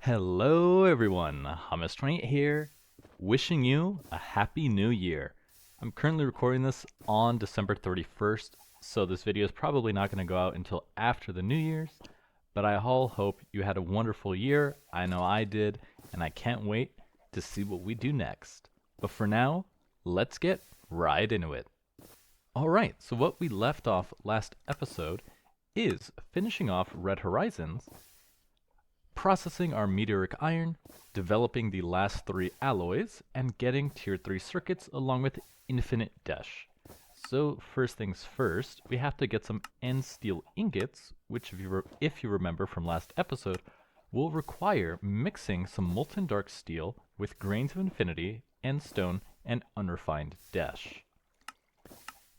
Hello everyone, Hummus28 here, wishing you a happy new year. I'm currently recording this on December 31st, so this video is probably not going to go out until after the New Year's, but I all hope you had a wonderful year. I know I did, and I can't wait to see what we do next. But for now, let's get right into it. Alright, so what we left off last episode is finishing off Red Horizons, processing our meteoric iron, developing the last 3 alloys, and getting tier 3 circuits along with infinite dash. So first things first, we have to get some end steel ingots, which if you remember from last episode, will require mixing some molten dark steel with grains of infinity, end stone, and unrefined dash.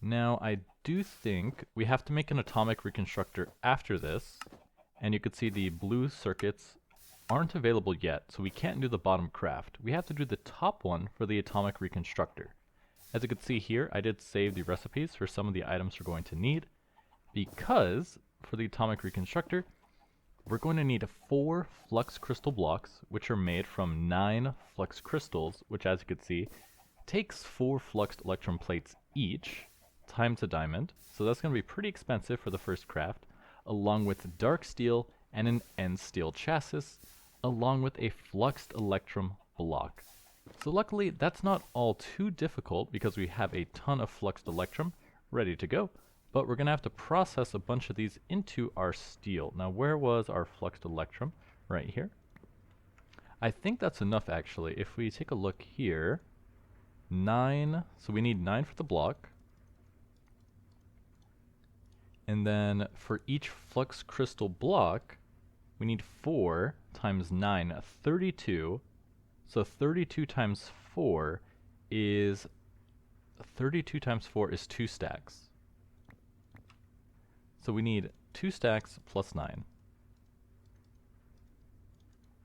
Now I do think we have to make an atomic reconstructor after this, and you can see the blue circuits aren't available yet, so we can't do the bottom craft. We have to do the top one for the atomic reconstructor. As you can see here, I did save the recipes for some of the items we're going to need, because for the atomic reconstructor, we're going to need 4 flux crystal blocks, which are made from 9 flux crystals, which as you can see, takes 4 fluxed electron plates each, times a diamond, so that's going to be pretty expensive for the first craft, along with dark steel and an end steel chassis, along with a fluxed electrum block. So luckily that's not all too difficult because we have a ton of fluxed electrum ready to go, but we're going to have to process a bunch of these into our steel. Now where was our fluxed electrum? Right here. I think that's enough actually. If we take a look here, 9, so we need 9 for the block. And then for each flux crystal block, we need 4 times 9, 32. So 32 times 4 is 2 stacks. So we need 2 stacks plus 9.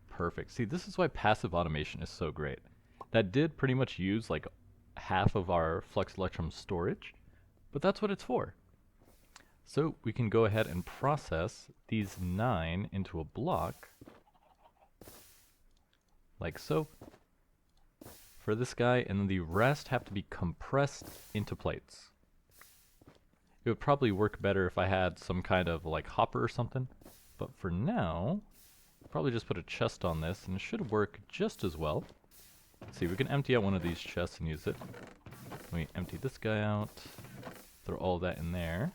Perfect. See, this is why passive automation is so great. That did pretty much use like half of our flux electrum storage, but that's what it's for. So we can go ahead and process these 9 into a block, like so, for this guy, and then the rest have to be compressed into plates. It would probably work better if I had some kind of like hopper or something, but for now, probably just put a chest on this and it should work just as well. Let's see, we can empty out one of these chests and use it. We empty this guy out, throw all that in there.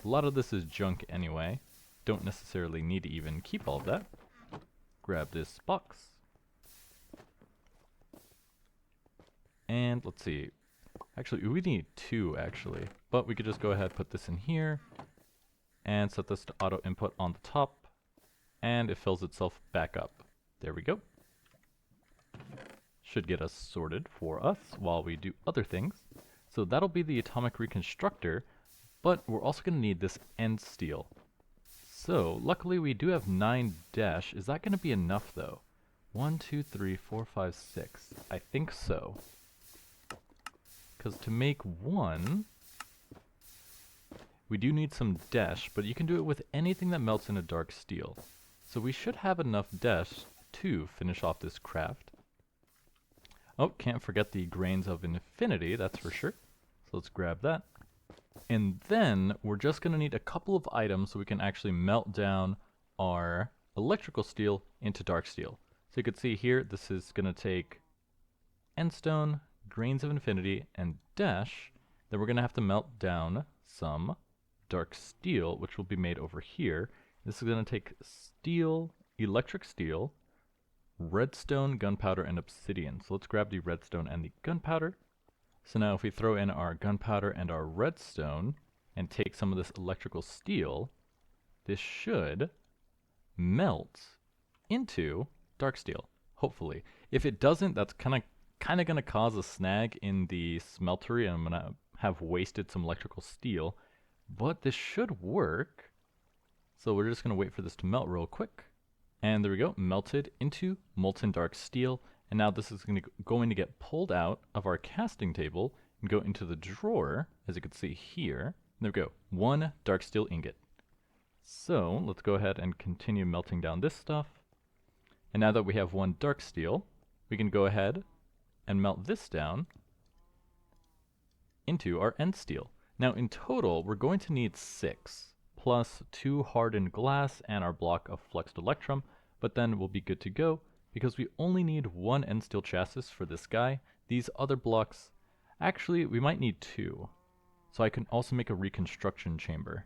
A lot of this is junk anyway. Don't necessarily need to even keep all of that. Grab this box. And let's see. Actually, we need 2 actually. But we could just go ahead and put this in here. And set this to auto input on the top. And it fills itself back up. There we go. Should get us sorted for us while we do other things. So that'll be the atomic reconstructor. But we're also going to need this end steel. So, luckily we do have 9 dash. Is that going to be enough though? 1, 2, 3, 4, 5, 6. I think so. Because to make 1, we do need some dash, but you can do it with anything that melts in a dark steel. So we should have enough dash to finish off this craft. Oh, can't forget the grains of infinity, that's for sure. So let's grab that. And then we're just going to need a couple of items so we can actually melt down our electrical steel into dark steel. So you can see here, this is going to take endstone, grains of infinity, and dash. Then we're going to have to melt down some dark steel, which will be made over here. This is going to take steel, electric steel, redstone, gunpowder, and obsidian. So let's grab the redstone and the gunpowder. So now if we throw in our gunpowder and our redstone and take some of this electrical steel, this should melt into dark steel, hopefully. If it doesn't, that's kind of going to cause a snag in the smeltery and I'm going to have wasted some electrical steel, but this should work. So we're just going to wait for this to melt real quick. And there we go, melted into molten dark steel. And now this is going to get pulled out of our casting table and go into the drawer, as you can see here. There we go, 1 dark steel ingot. So let's go ahead and continue melting down this stuff. And now that we have one dark steel, we can go ahead and melt this down into our end steel. Now in total, we're going to need 6, plus 2 hardened glass and our block of flexed electrum, but then we'll be good to go, because we only need 1 end steel chassis for this guy. These other blocks, actually we might need 2. So I can also make a reconstruction chamber.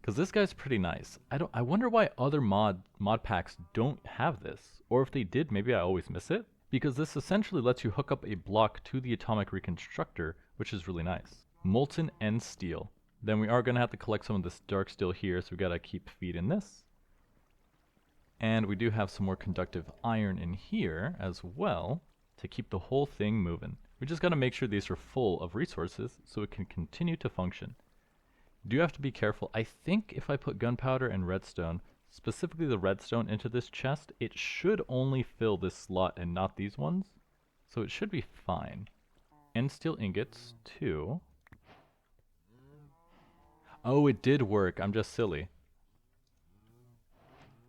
Because this guy's pretty nice. I wonder why other mod packs don't have this. Or if they did, maybe I always miss it. Because this essentially lets you hook up a block to the atomic reconstructor, which is really nice. Molten end steel. Then we are going to have to collect some of this dark steel here, so we got to keep feeding this. And we do have some more conductive iron in here as well to keep the whole thing moving. We just got to make sure these are full of resources so it can continue to function. You do have to be careful. I think if I put gunpowder and redstone, specifically the redstone, into this chest, it should only fill this slot and not these ones. So it should be fine. And steel ingots too. Oh, it did work. I'm just silly.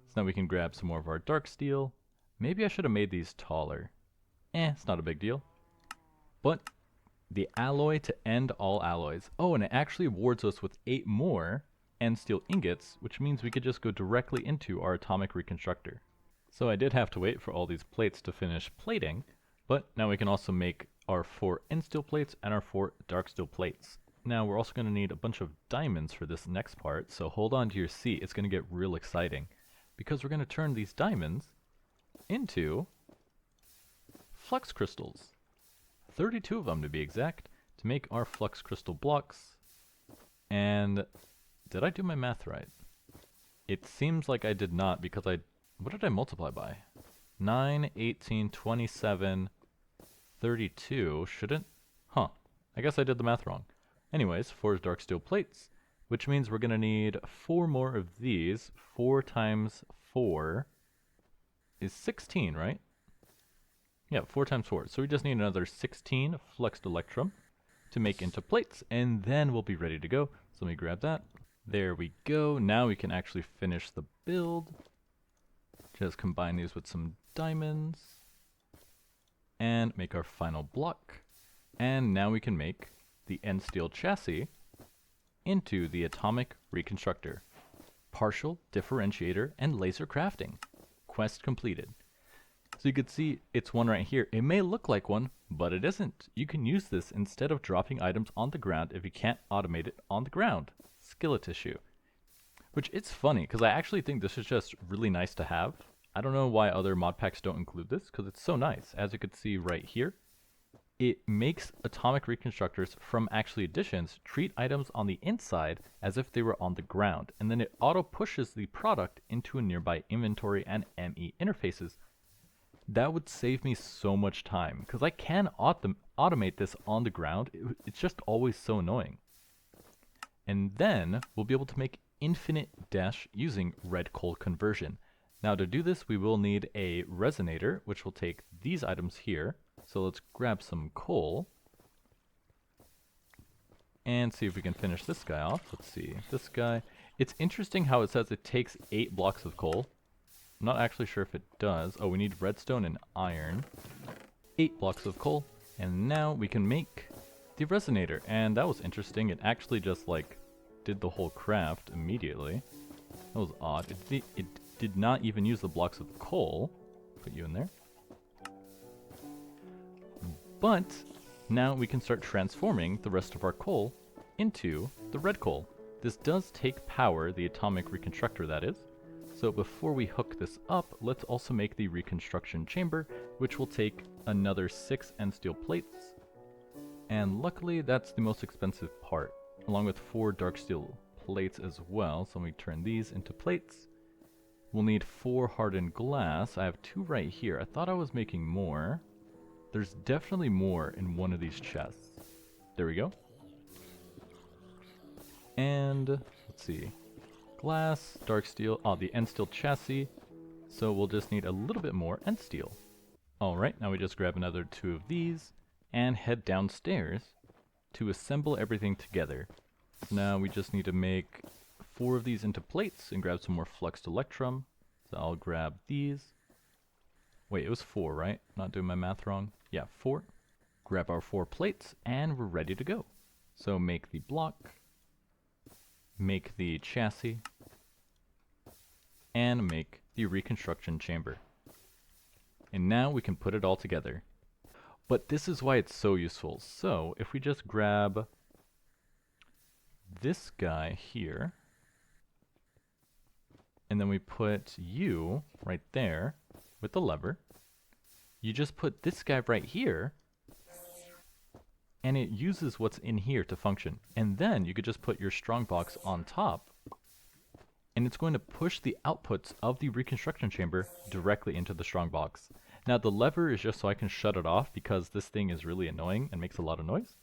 So now we can grab some more of our dark steel. Maybe I should have made these taller. It's not a big deal. But the alloy to end all alloys. Oh, and it actually awards us with 8 more end steel ingots, which means we could just go directly into our atomic reconstructor. So I did have to wait for all these plates to finish plating, but now we can also make our 4 end steel plates and our 4 dark steel plates. Now we're also going to need a bunch of diamonds for this next part, so hold on to your seat. It's going to get real exciting, because we're going to turn these diamonds into flux crystals. 32 of them to be exact, to make our flux crystal blocks. And did I do my math right? It seems like I did not, because what did I multiply by? 9, 18, 27, 32, shouldn't? Huh, I guess I did the math wrong. Anyways, 4 dark steel plates, which means we're going to need 4 more of these. 4 times 4 is 16, right? Yeah, 4 times 4. So we just need another 16 flexed electrum to make into plates, and then we'll be ready to go. So let me grab that. There we go. Now we can actually finish the build. Just combine these with some diamonds and make our final block. And now we can make the end steel chassis into the atomic reconstructor. Partial differentiator and laser crafting. Quest completed. So you can see it's one right here. It may look like one, but it isn't. You can use this instead of dropping items on the ground if you can't automate it on the ground. Skillet issue. Which it's funny, because I actually think this is just really nice to have. I don't know why other mod packs don't include this, because it's so nice. As you can see right here, it makes atomic reconstructors from actually additions treat items on the inside as if they were on the ground, and then it auto pushes the product into a nearby inventory and ME interfaces. That would save me so much time, because I can automate this on the ground. It's just always so annoying. And then we'll be able to make infinite dash using red coal conversion. Now to do this, we will need a resonator, which will take these items here. So let's grab some coal and see if we can finish this guy off. Let's see, this guy. It's interesting how it says it takes 8 blocks of coal. I'm not actually sure if it does. Oh, we need redstone and iron. 8 blocks of coal. And now we can make the resonator. And that was interesting. It actually just like did the whole craft immediately. That was odd. It did not even use the blocks of coal. Put you in there. But now we can start transforming the rest of our coal into the red coal. This does take power, the atomic reconstructor that is. So before we hook this up, let's also make the reconstruction chamber, which will take another 6 end steel plates. And luckily that's the most expensive part, along with 4 dark steel plates as well. So let me turn these into plates. We'll need 4 hardened glass. I have 2 right here. I thought I was making more. There's definitely more in one of these chests. There we go. And let's see. Glass, dark steel, the end steel chassis. So we'll just need a little bit more end steel. Alright, now we just grab another 2 of these and head downstairs to assemble everything together. Now we just need to make 4 of these into plates and grab some more fluxed electrum. So I'll grab these. Wait, it was 4, right? Not doing my math wrong. Yeah, 4. Grab our 4 plates, and we're ready to go. So make the block, make the chassis, and make the reconstruction chamber. And now we can put it all together. But this is why it's so useful. So if we just grab this guy here, and then we put you right there with the lever, you just put this guy right here, and it uses what's in here to function. And then you could just put your strongbox on top, and it's going to push the outputs of the reconstruction chamber directly into the strongbox. Now the lever is just so I can shut it off because this thing is really annoying and makes a lot of noise.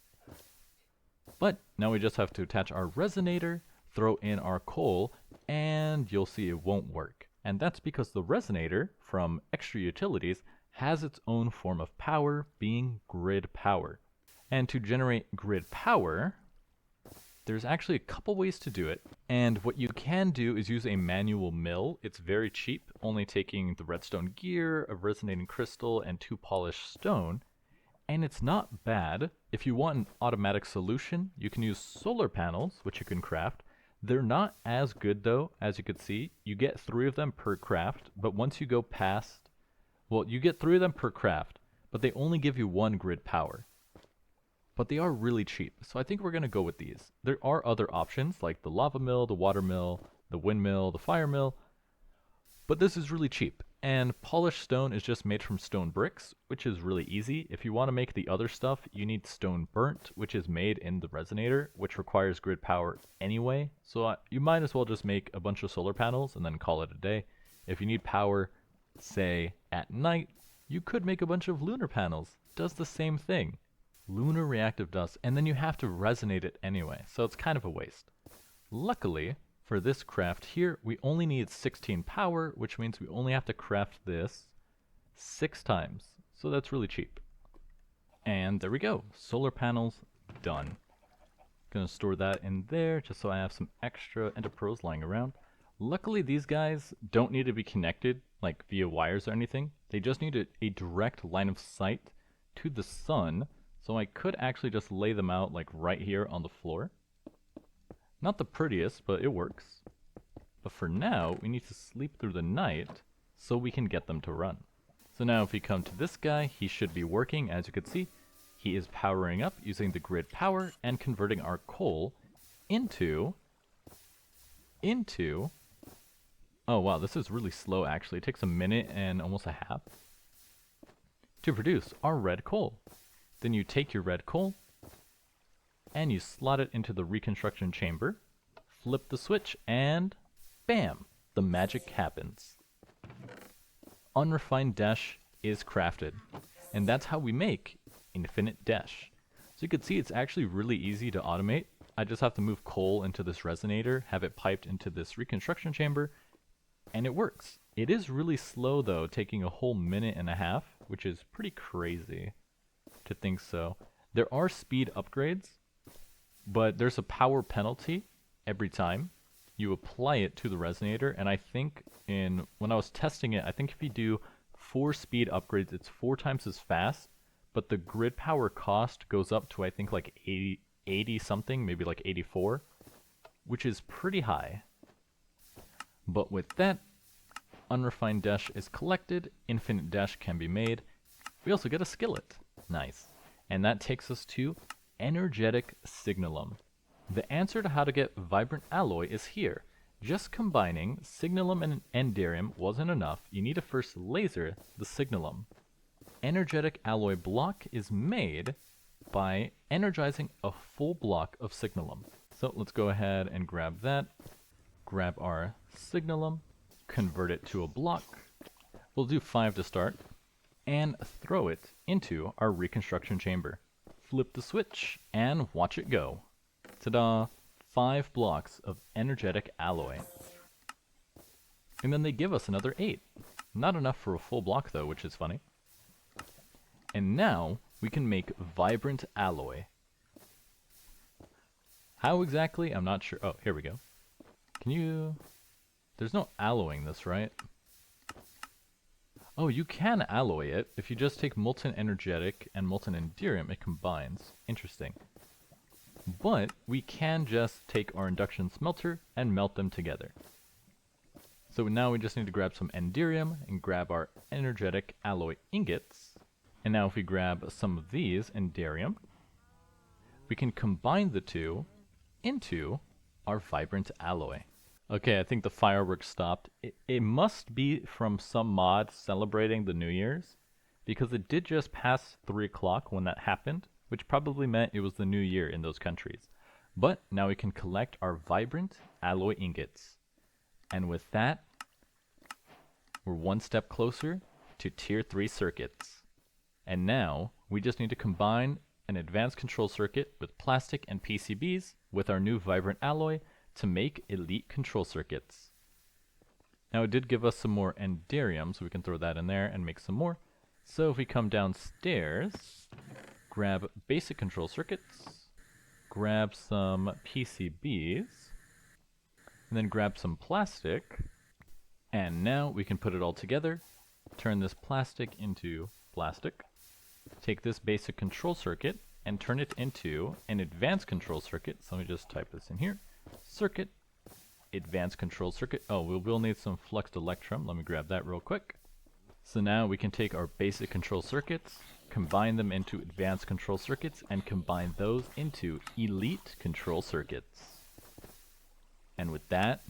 But now we just have to attach our resonator, throw in our coal, and you'll see it won't work. And that's because the resonator from Extra Utilities has its own form of power, being grid power. And to generate grid power, there's actually a couple ways to do it. And what you can do is use a manual mill. It's very cheap, only taking the redstone gear, a resonating crystal, and 2 polished stone. And it's not bad. If you want an automatic solution, you can use solar panels, which you can craft. They're not as good though, as you could see. You get 3 of them per craft, but once you go past, well, you get 3 of them per craft, but they only give you 1 grid power. But they are really cheap, so I think we're going to go with these. There are other options like the lava mill, the water mill, the windmill, the fire mill, but this is really cheap. And polished stone is just made from stone bricks, which is really easy. If you want to make the other stuff, you need stone burnt, which is made in the resonator, which requires grid power anyway. So you might as well just make a bunch of solar panels and then call it a day. If you need power, say, at night, you could make a bunch of lunar panels. Does the same thing. Lunar reactive dust, and then you have to resonate it anyway, so it's kind of a waste. Luckily, for this craft here, we only need 16 power, which means we only have to craft this 6 times, so that's really cheap. And there we go, solar panels done. Gonna store that in there, just so I have some extra ender pearls lying around. Luckily, these guys don't need to be connected, like via wires or anything. They just need a direct line of sight to the sun. So I could actually just lay them out like right here on the floor. Not the prettiest, but it works. But for now, we need to sleep through the night so we can get them to run. So now if we come to this guy, he should be working. As you can see, he is powering up using the grid power and converting our coal into... Oh wow, this is really slow actually. It takes a minute and almost a half to produce our red coal. Then you take your red coal, and you slot it into the reconstruction chamber, flip the switch, and bam! The magic happens. Unrefined dash is crafted, and that's how we make infinite dash. So you can see it's actually really easy to automate. I just have to move coal into this resonator, have it piped into this reconstruction chamber, and it works. It is really slow though, taking a whole minute and a half, which is pretty crazy to think so. There are speed upgrades, but there's a power penalty every time you apply it to the resonator. And I think when I was testing it, I think if you do 4 speed upgrades, it's 4 times as fast, but the grid power cost goes up to I think like 80 something, maybe like 84, which is pretty high. But with that, unrefined dash is collected, infinite dash can be made. We also get a skillet. Nice. And that takes us to energetic signalum. The answer to how to get vibrant alloy is here. Just combining signalum and enderium wasn't enough. You need to first laser the signalum. Energetic alloy block is made by energizing a full block of signalum. So let's go ahead and grab that. Grab our signalum, convert it to a block. We'll do 5 to start. And throw it into our reconstruction chamber. Flip the switch and watch it go. Ta-da! 5 blocks of energetic alloy. And then they give us another 8. Not enough for a full block though, which is funny. And now we can make vibrant alloy. How exactly? I'm not sure. Oh, here we go. Can you... There's no alloying this, right? Oh, you can alloy it. If you just take molten energetic and molten enderium, it combines. Interesting. But we can just take our induction smelter and melt them together. So now we just need to grab some enderium and grab our energetic alloy ingots. And now if we grab some of these enderium, we can combine the two into our vibrant alloy. Okay, I think the fireworks stopped. It must be from some mod celebrating the New Year's, because it did just pass 3 o'clock when that happened, which probably meant it was the New Year in those countries. But now we can collect our vibrant alloy ingots. And with that, we're one step closer to Tier 3 circuits. And now, we just need to combine an advanced control circuit with plastic and PCBs with our new vibrant alloy to make elite control circuits. Now it did give us some more enderium, so we can throw that in there and make some more. So if we come downstairs, grab basic control circuits, grab some PCBs, and then grab some plastic, and now we can put it all together, turn this plastic into plastic, take this basic control circuit and turn it into an advanced control circuit. So let me just type this in here. Circuit, advanced control circuit. Oh, we will need some fluxed electrum. Let me grab that real quick. So now we can take our basic control circuits, combine them into advanced control circuits, and combine those into elite control circuits. And with that,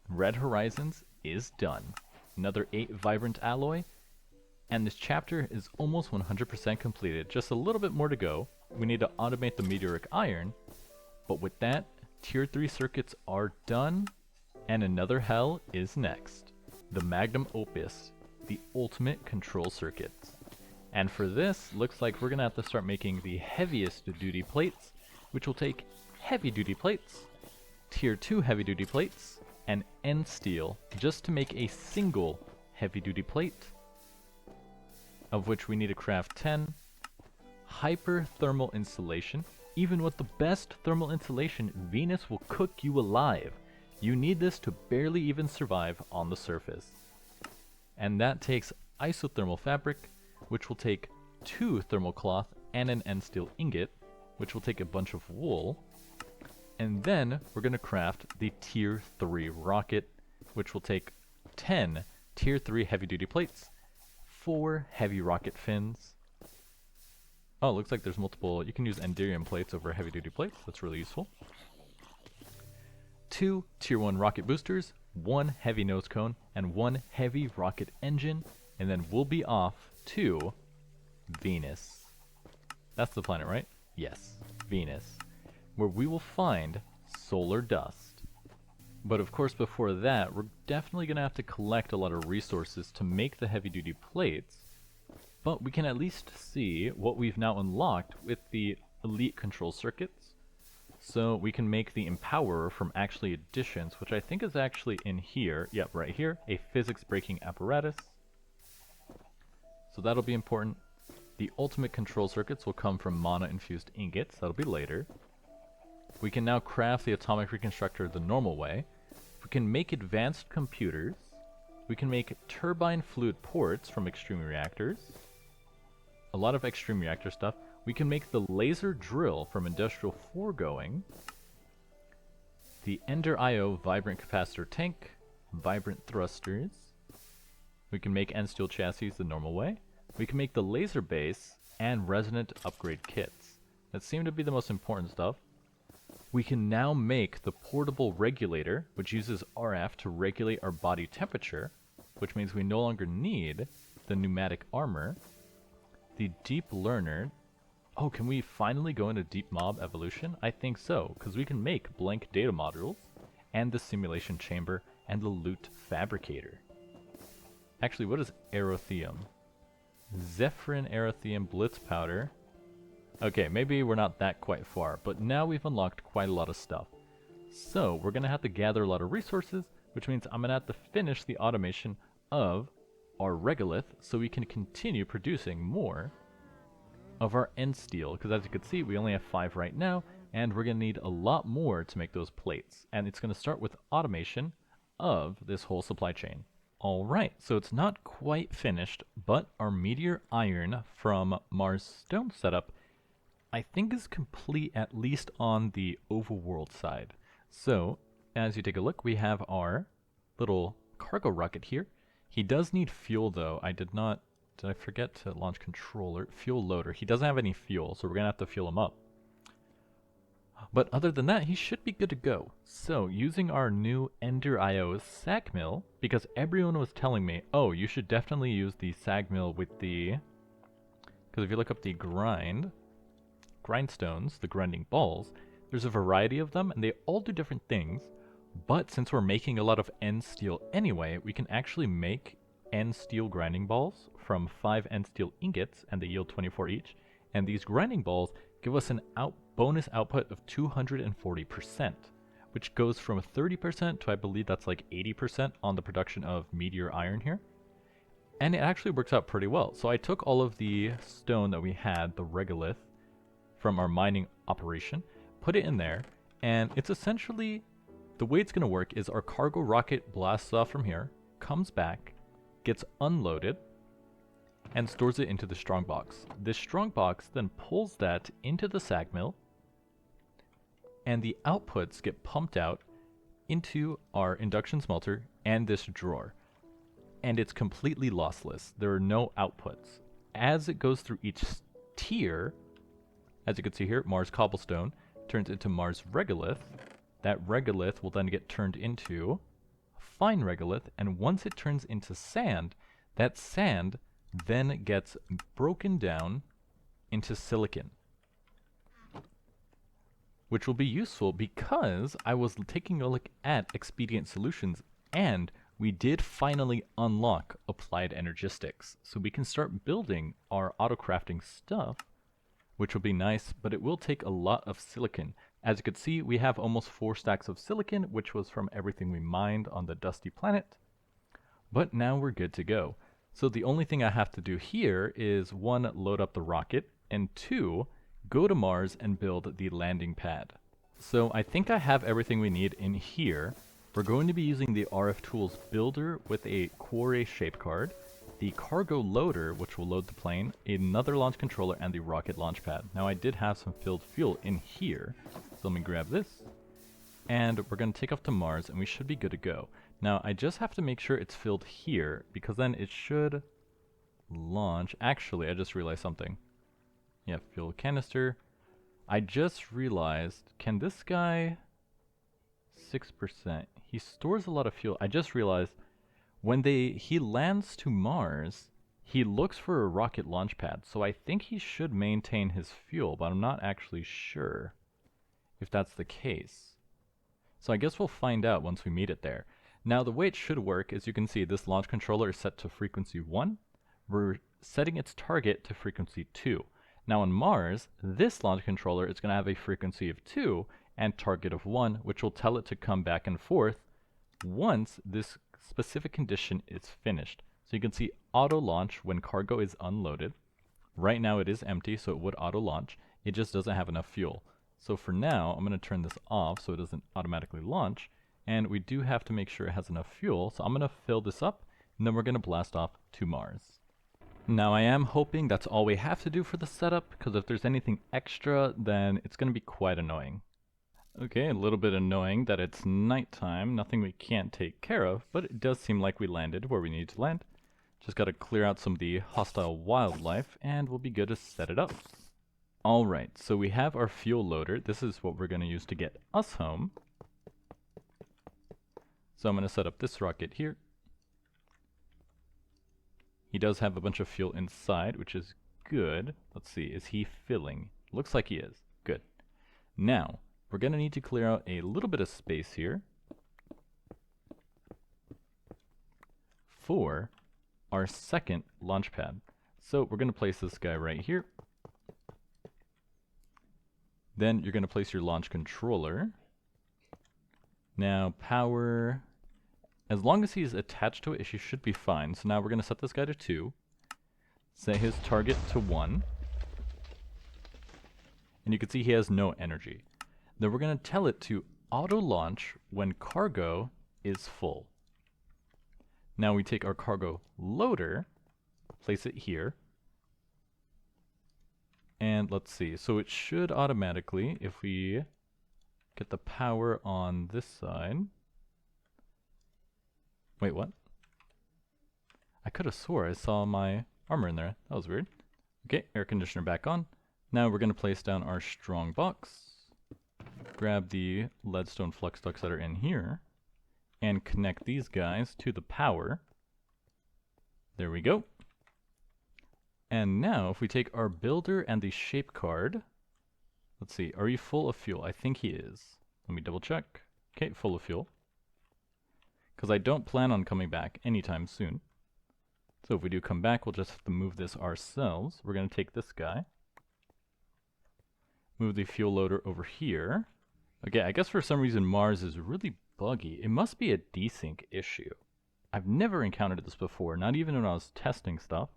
Red Horizons is done. Another 8 vibrant alloy, and this chapter is almost 100% completed. Just a little bit more to go. We need to automate the meteoric iron, but with that, Tier 3 circuits are done, and another hell is next. The magnum opus, the ultimate control circuits. And for this, looks like we're gonna have to start making the heaviest duty plates, which will take heavy duty plates, Tier 2 heavy duty plates, and end steel, just to make a single heavy duty plate, of which we need to craft 10. Hyper thermal insulation. Even with the best thermal insulation, Venus will cook you alive. You need this to barely even survive on the surface. And that takes isothermal fabric, which will take 2 thermal cloth and an end steel ingot, which will take a bunch of wool. And then we're going to craft the Tier 3 rocket, which will take 10 Tier 3 heavy duty plates, 4 heavy rocket fins. Oh, it looks like there's multiple. You can use enderium plates over heavy duty plates. That's really useful. 2 Tier 1 rocket boosters, 1 heavy nose cone, and 1 heavy rocket engine. And then we'll be off to Venus. That's the planet, right? Yes, Venus, where we will find solar dust. But of course, before that, we're definitely going to have to collect a lot of resources to make the heavy duty plates. But we can at least see what we've now unlocked with the elite control circuits. So we can make the empowerer from actually additions, which I think is actually in here. Yep, right here, a physics breaking apparatus. So that'll be important. The ultimate control circuits will come from mana infused ingots. That'll be later. We can now craft the atomic reconstructor the normal way. We can make advanced computers. We can make turbine fluid ports from extreme reactors. A lot of extreme reactor stuff. We can make the laser drill from industrial foregoing. The Ender IO vibrant capacitor tank. Vibrant thrusters. We can make end steel chassis the normal way. We can make the laser base and resonant upgrade kits. That seem to be the most important stuff. We can now make the portable regulator, which uses RF to regulate our body temperature, which means we no longer need the pneumatic armor. The deep learner. Oh, can we finally go into deep mob evolution? I think so, because we can make blank data modules, and the simulation chamber, and the loot fabricator. Actually, what is aerotheum? Zephyrin aerotheum blitz powder. Okay, maybe we're not that quite far, but now we've unlocked quite a lot of stuff. So, we're going to have to gather a lot of resources, which means I'm going to have to finish the automation of our regolith so we can continue producing more of our end steel, because as you can see, we only have 5 right now, and we're going to need a lot more to make those plates. And it's going to start with automation of this whole supply chain. Alright, so it's not quite finished, but our meteor iron from Mars stone setup I think is complete, at least on the overworld side. So, as you take a look, we have our little cargo rocket here. He does need fuel though. Did I forget to launch controller? Fuel loader. He doesn't have any fuel, so we're gonna have to fuel him up. But other than that, he should be good to go. So, using our new Ender IO sag mill, because everyone was telling me, oh, you should definitely use the sag mill with the... Because if you look up the grindstones, the grinding balls, there's a variety of them, and they all do different things. But since we're making a lot of end steel anyway, we can actually make end steel grinding balls from 5 end steel ingots, and they yield 24 each. And these grinding balls give us an bonus output of 240%, which goes from 30% to I believe that's like 80% on the production of meteor iron here. And it actually works out pretty well. So I took all of the stone that we had, the regolith, from our mining operation, put it in there, and it's essentially, the way it's going to work is our cargo rocket blasts off from here, comes back, gets unloaded, and stores it into the strongbox. This strongbox then pulls that into the sag mill, and the outputs get pumped out into our induction smelter and this drawer. And it's completely lossless. There are no outputs. As it goes through each tier, as you can see here, Mars cobblestone turns into Mars regolith. That regolith will then get turned into fine regolith, and once it turns into sand, that sand then gets broken down into silicon, which will be useful because I was taking a look at Expedient Solutions, and we did finally unlock Applied Energistics. So we can start building our auto-crafting stuff, which will be nice, but it will take a lot of silicon. As you can see, we have almost 4 stacks of silicon, which was from everything we mined on the dusty planet. But now we're good to go. So the only thing I have to do here is 1, load up the rocket, and 2, go to Mars and build the landing pad. So I think I have everything we need in here. We're going to be using the RF Tools Builder with a Quarry shape card, the cargo loader, which will load the plane, another launch controller, and the rocket launch pad. Now I did have some filled fuel in here, so let me grab this. And we're going to take off to Mars, and we should be good to go. Now I just have to make sure it's filled here, because then it should launch. Actually, I just realized something. Yeah, fuel canister. I just realized, can this guy... 6%. He stores a lot of fuel. I just realized when he lands to Mars, he looks for a rocket launch pad. So I think he should maintain his fuel, but I'm not actually sure if that's the case. So I guess we'll find out once we meet it there. Now the way it should work is, you can see this launch controller is set to frequency 1. We're setting its target to frequency 2. Now on Mars, this launch controller is going to have a frequency of 2 and target of 1, which will tell it to come back and forth once this specific condition is finished. So you can see auto launch when cargo is unloaded. Right now it is empty, so it would auto launch. It just doesn't have enough fuel. So for now, I'm going to turn this off so it doesn't automatically launch. And we do have to make sure it has enough fuel, so I'm going to fill this up, and then we're going to blast off to Mars. Now I am hoping that's all we have to do for the setup, because if there's anything extra, then it's going to be quite annoying. Okay, a little bit annoying that it's nighttime, nothing we can't take care of, but it does seem like we landed where we need to land. Just got to clear out some of the hostile wildlife, and we'll be good to set it up. Alright, so we have our fuel loader. This is what we're going to use to get us home. So I'm going to set up this rocket here. He does have a bunch of fuel inside, which is good. Let's see, is he filling? Looks like he is. Good. Now, we're going to need to clear out a little bit of space here for our second launch pad. So we're going to place this guy right here. Then you're going to place your launch controller. Now power, as long as he's attached to it, he should be fine. So now we're going to set this guy to 2, set his target to 1, and you can see he has no energy. Then we're going to tell it to auto launch when cargo is full. Now we take our cargo loader, place it here, and let's see. So it should automatically, if we get the power on this side. Wait, what? I could have swore I saw my armor in there. That was weird. Okay, air conditioner back on. Now we're going to place down our strong box, grab the leadstone flux ducts that are in here, and connect these guys to the power. There we go. And now if we take our builder and the shape card, let's see, are you full of fuel? I think he is. Let me double check. Okay, full of fuel. Because I don't plan on coming back anytime soon. So if we do come back, we'll just have to move this ourselves. We're going to take this guy, move the fuel loader over here. Okay, I guess for some reason Mars is really buggy. It must be a desync issue. I've never encountered this before, not even when I was testing stuff.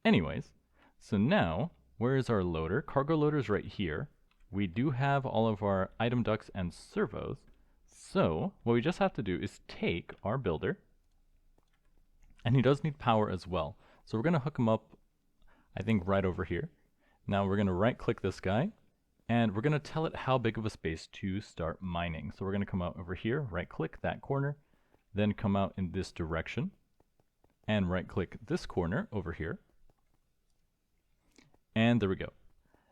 Anyways, so now, where is our loader? Cargo loader is right here. We do have all of our item ducts and servos. So what we just have to do is take our builder, and he does need power as well. So we're going to hook him up, I think, right over here. Now we're going to right click this guy, and we're going to tell it how big of a space to start mining. So we're going to come out over here, right click that corner, then come out in this direction, and right click this corner over here. And there we go.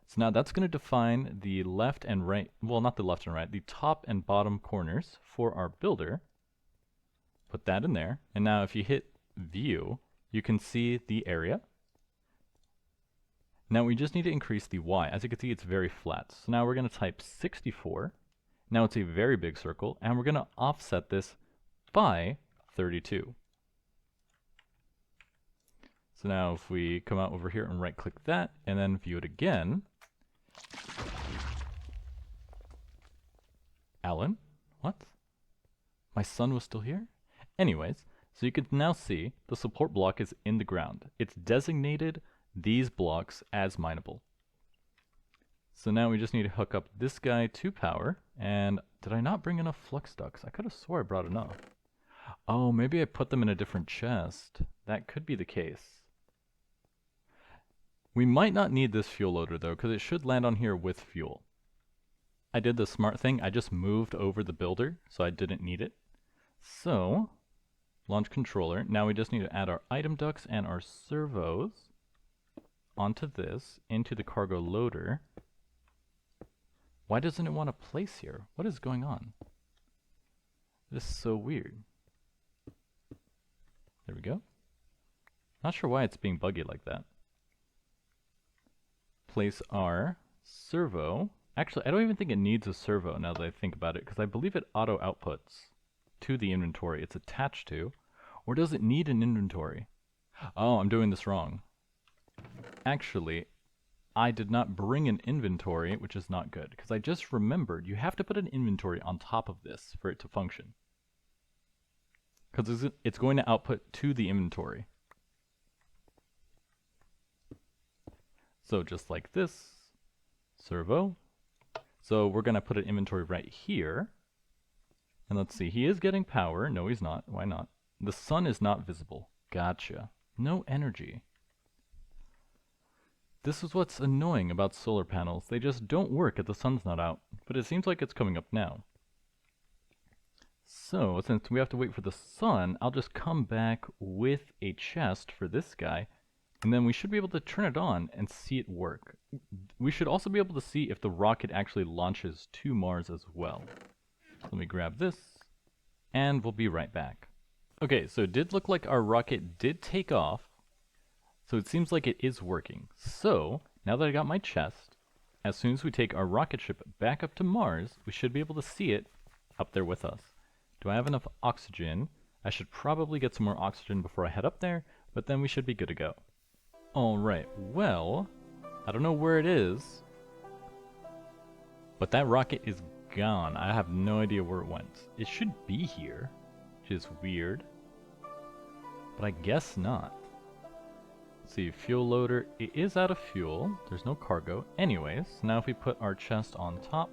So now that's going to define the left and right, well, not the left and right, the top and bottom corners for our builder. Put that in there. And now if you hit view, you can see the area. Now we just need to increase the Y. As you can see, it's very flat. So now we're going to type 64. Now it's a very big circle, and we're going to offset this by 32. So now if we come out over here and right click that, and then view it again. Alan? What? My son was still here? Anyways, so you can now see the support block is in the ground. It's designated these blocks as mineable. So now we just need to hook up this guy to power. And did I not bring enough flux ducts? I could have swore I brought enough. Oh, maybe I put them in a different chest. That could be the case. We might not need this fuel loader though, because it should land on here with fuel. I did the smart thing. I just moved over the builder, so I didn't need it. So, launch controller. Now we just need to add our item ducts and our servos onto this, into the cargo loader. Why doesn't it want to place here? What is going on? This is so weird. There we go. Not sure why it's being buggy like that. Place our servo. Actually, I don't even think it needs a servo now that I think about it, because I believe it auto outputs to the inventory it's attached to. Or does it need an inventory? Oh, I'm doing this wrong. Actually, I did not bring an inventory, which is not good, because I just remembered you have to put an inventory on top of this for it to function. Because it's going to output to the inventory. So just like this, servo. So we're going to put an inventory right here. And let's see, he is getting power. No, he's not. Why not? The sun is not visible. Gotcha. No energy. This is what's annoying about solar panels. They just don't work if the sun's not out. But it seems like it's coming up now. So, since we have to wait for the sun, I'll just come back with a chest for this guy. And then we should be able to turn it on and see it work. We should also be able to see if the rocket actually launches to Mars as well. Let me grab this, and we'll be right back. Okay, so it did look like our rocket did take off. So it seems like it is working. So, now that I got my chest, as soon as we take our rocket ship back up to Mars, we should be able to see it up there with us. Do I have enough oxygen? I should probably get some more oxygen before I head up there, but then we should be good to go. Alright, well, I don't know where it is, but that rocket is gone. I have no idea where it went. It should be here, which is weird, but I guess not. Let's see, fuel loader, it is out of fuel. There's no cargo. Anyways, now if we put our chest on top,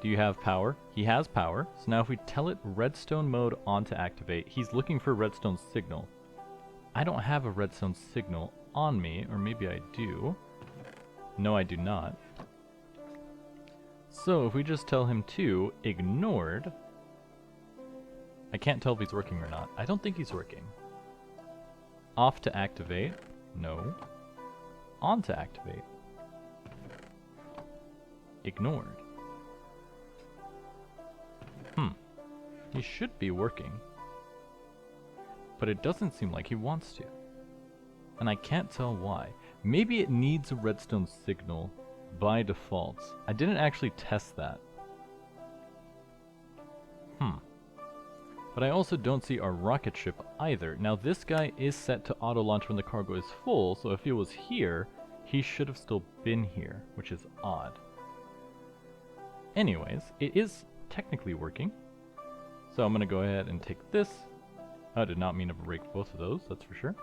Do you have power? He has power. So now if we tell it redstone mode on to activate, he's looking for redstone signal. I don't have a redstone signal on me, or maybe I do. No, I do not. So if we just tell him to ignored, I can't tell if he's working or not. I don't think he's working. Off to activate. No. On to activate. Ignored. He should be working. But it doesn't seem like he wants to. And I can't tell why. Maybe it needs a redstone signal by default. I didn't actually test that. But I also don't see our rocket ship either. Now this guy is set to auto launch when the cargo is full, so if he was here, he should have still been here, which is odd. Anyways, it is technically working. So I'm going to go ahead and take this. I did not mean to break both of those, that's for sure.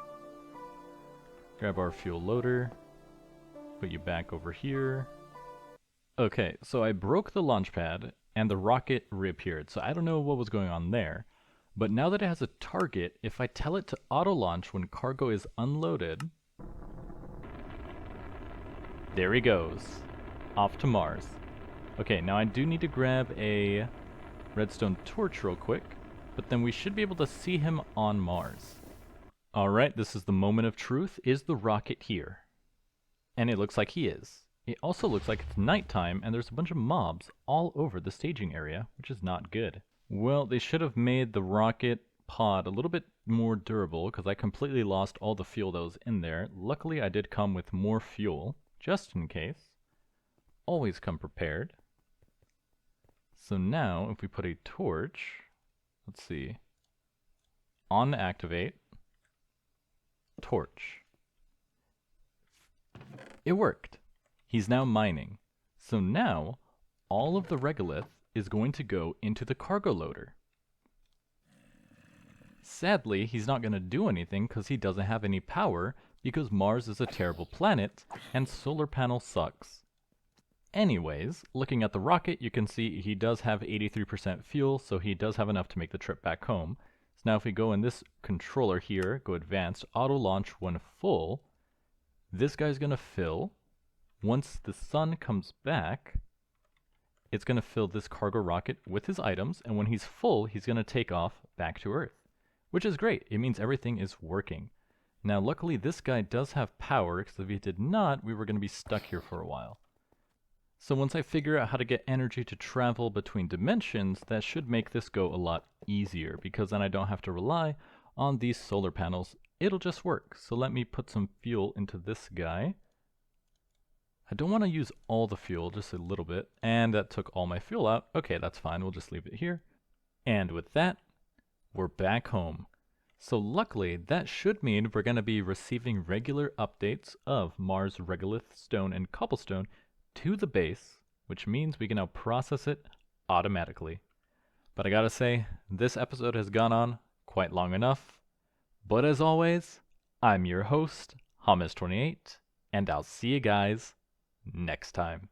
Grab our fuel loader. Put you back over here. Okay, so I broke the launch pad and the rocket reappeared. So I don't know what was going on there. But now that it has a target, if I tell it to auto launch when cargo is unloaded, there he goes. Off to Mars. Okay, now I do need to grab a redstone torch real quick, but then we should be able to see him on Mars. Alright, this is the moment of truth. Is the rocket here? And it looks like he is. It also looks like it's nighttime and there's a bunch of mobs all over the staging area, which is not good. Well, they should have made the rocket pod a little bit more durable because I completely lost all the fuel that was in there. Luckily, I did come with more fuel, just in case. Always come prepared. So now, if we put a torch, let's see, on to activate, torch. It worked. He's now mining. So now, all of the regolith is going to go into the cargo loader. Sadly, he's not going to do anything because he doesn't have any power because Mars is a terrible planet and solar panel sucks. Anyways, looking at the rocket, you can see he does have 83% fuel, so he does have enough to make the trip back home. So now if we go in this controller here, go advanced, auto launch when full, this guy's going to fill. Once the sun comes back, it's going to fill this cargo rocket with his items, and when he's full, he's going to take off back to Earth. Which is great, it means everything is working. Now luckily this guy does have power, because if he did not, we were going to be stuck here for a while. So once I figure out how to get energy to travel between dimensions, that should make this go a lot easier, because then I don't have to rely on these solar panels. It'll just work. So let me put some fuel into this guy. I don't want to use all the fuel, just a little bit. And that took all my fuel out. Okay, that's fine. We'll just leave it here. And with that, we're back home. So luckily, that should mean we're going to be receiving regular updates of Mars regolith, stone, and cobblestone to the base, which means we can now process it automatically. But I gotta say, this episode has gone on quite long enough. But as always, I'm your host, Hamas28, and I'll see you guys next time.